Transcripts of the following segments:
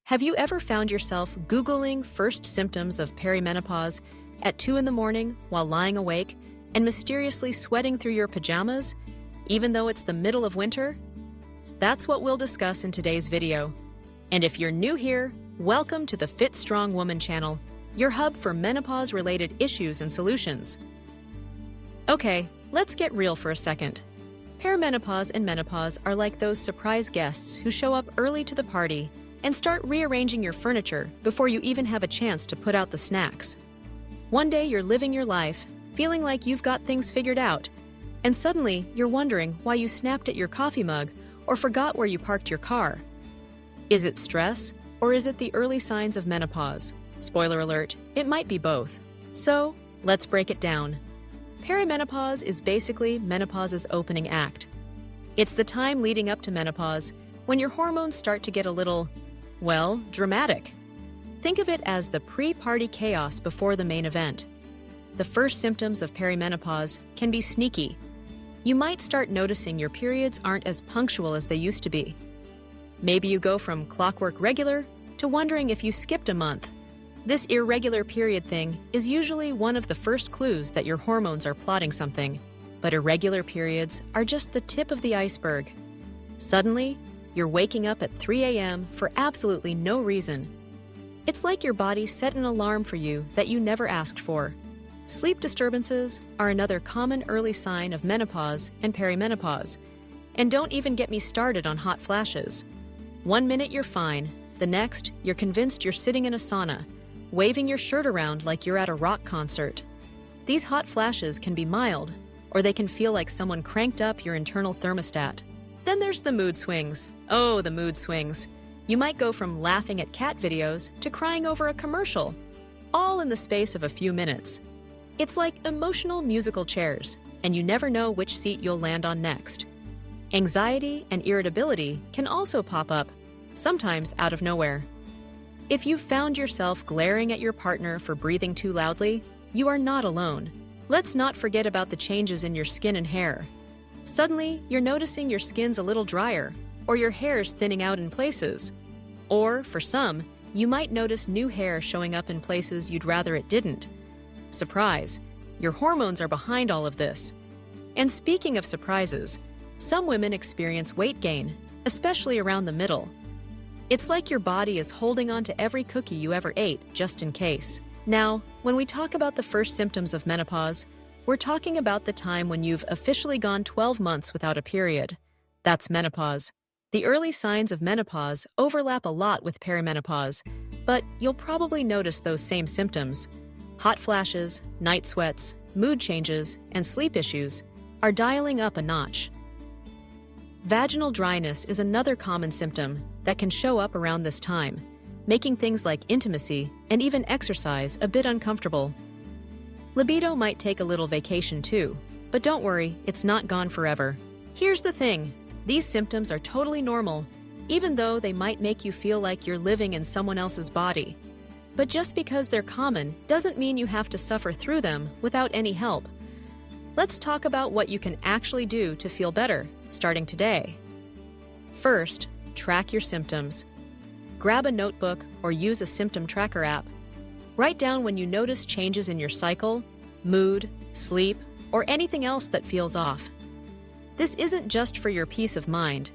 Have you ever found yourself Googling first symptoms of perimenopause at 2 in the morning while lying awake and mysteriously sweating through your pajamas, even though it's the middle of winter? That's what we'll discuss in today's video. And if you're new here, welcome to the Fit Strong Woman channel, your hub for menopause-related issues and solutions. Okay, let's get real for a second. Perimenopause and menopause are like those surprise guests who show up early to the party and start rearranging your furniture before you even have a chance to put out the snacks. One day you're living your life, feeling like you've got things figured out, and suddenly you're wondering why you snapped at your coffee mug or forgot where you parked your car. Is it stress, or is it the early signs of menopause? Spoiler alert, it might be both. So, let's break it down. Perimenopause is basically menopause's opening act. It's the time leading up to menopause when your hormones start to get a little, well, dramatic. Think of it as the pre-party chaos before the main event. The first symptoms of perimenopause can be sneaky. You might start noticing your periods aren't as punctual as they used to be. Maybe you go from clockwork regular to wondering if you skipped a month. This irregular period thing is usually one of the first clues that your hormones are plotting something. But irregular periods are just the tip of the iceberg. Suddenly, you're waking up at 3 a.m. for absolutely no reason. It's like your body set an alarm for you that you never asked for. Sleep disturbances are another common early sign of menopause and perimenopause. And don't even get me started on hot flashes. 1 minute you're fine, the next you're convinced you're sitting in a sauna, waving your shirt around like you're at a rock concert. These hot flashes can be mild, or they can feel like someone cranked up your internal thermostat. Then there's the mood swings. Oh, the mood swings. You might go from laughing at cat videos to crying over a commercial, all in the space of a few minutes. It's like emotional musical chairs, and you never know which seat you'll land on next. Anxiety and irritability can also pop up, sometimes out of nowhere. If you've found yourself glaring at your partner for breathing too loudly, you are not alone. Let's not forget about the changes in your skin and hair. Suddenly, you're noticing your skin's a little drier, or your hair's thinning out in places. Or, for some, you might notice new hair showing up in places you'd rather it didn't. Surprise! Your hormones are behind all of this. And speaking of surprises, some women experience weight gain, especially around the middle. It's like your body is holding on to every cookie you ever ate, just in case. Now, when we talk about the first symptoms of menopause, we're talking about the time when you've officially gone 12 months without a period. That's menopause. The early signs of menopause overlap a lot with perimenopause, but you'll probably notice those same symptoms. Hot flashes, night sweats, mood changes, and sleep issues are dialing up a notch. Vaginal dryness is another common symptom that can show up around this time, making things like intimacy and even exercise a bit uncomfortable. Libido might take a little vacation too, but don't worry, it's not gone forever. Here's the thing, these symptoms are totally normal, even though they might make you feel like you're living in someone else's body. But just because they're common doesn't mean you have to suffer through them without any help. Let's talk about what you can actually do to feel better, starting today. First, track your symptoms. Grab a notebook or use a symptom tracker app. Write down when you notice changes in your cycle, mood, sleep, or anything else that feels off. This isn't just for your peace of mind.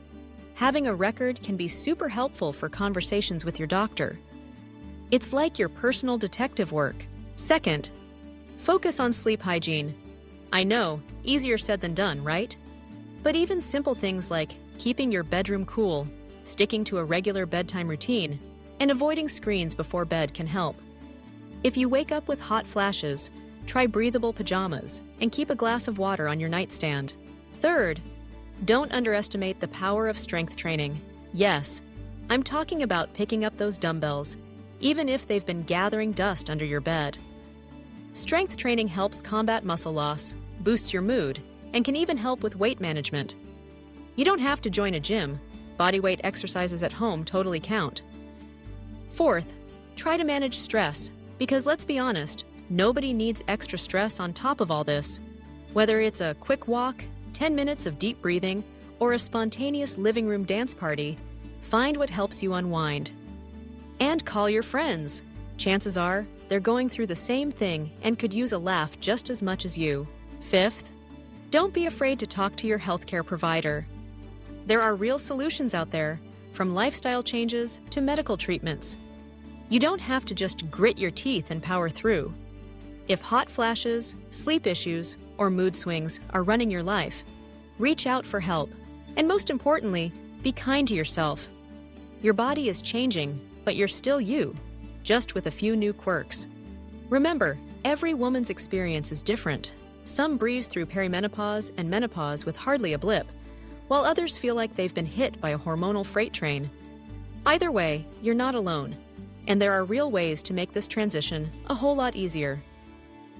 Having a record can be super helpful for conversations with your doctor. It's like your personal detective work. Second, focus on sleep hygiene. I know, easier said than done, right? But even simple things like keeping your bedroom cool, sticking to a regular bedtime routine, and avoiding screens before bed can help. If you wake up with hot flashes, try breathable pajamas and keep a glass of water on your nightstand. Third, don't underestimate the power of strength training. Yes, I'm talking about picking up those dumbbells, even if they've been gathering dust under your bed. Strength training helps combat muscle loss, boosts your mood, and can even help with weight management. You don't have to join a gym. Bodyweight exercises at home totally count. Fourth, try to manage stress, because let's be honest, nobody needs extra stress on top of all this. Whether it's a quick walk, 10 minutes of deep breathing, or a spontaneous living room dance party, find what helps you unwind. And call your friends. Chances are, they're going through the same thing and could use a laugh just as much as you. Fifth, don't be afraid to talk to your healthcare provider. There are real solutions out there, from lifestyle changes to medical treatments. You don't have to just grit your teeth and power through. If hot flashes, sleep issues, or mood swings are running your life, reach out for help. And most importantly, be kind to yourself. Your body is changing, but you're still you, just with a few new quirks. Remember, every woman's experience is different. Some breeze through perimenopause and menopause with hardly a blip, while others feel like they've been hit by a hormonal freight train. Either way, you're not alone, and there are real ways to make this transition a whole lot easier.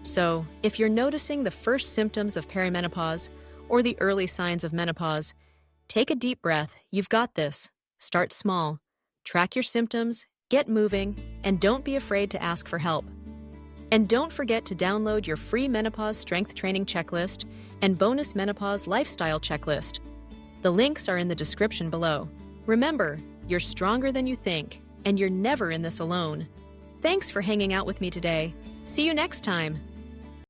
So, if you're noticing the first symptoms of perimenopause or the early signs of menopause, take a deep breath. You've got this. Start small. Track your symptoms, get moving, and don't be afraid to ask for help. And don't forget to download your free Menopause Strength-training checklist and bonus Menopause Lifestyle checklist. The links are in the description below. Remember, you're stronger than you think, and you're never in this alone. Thanks for hanging out with me today. See you next time.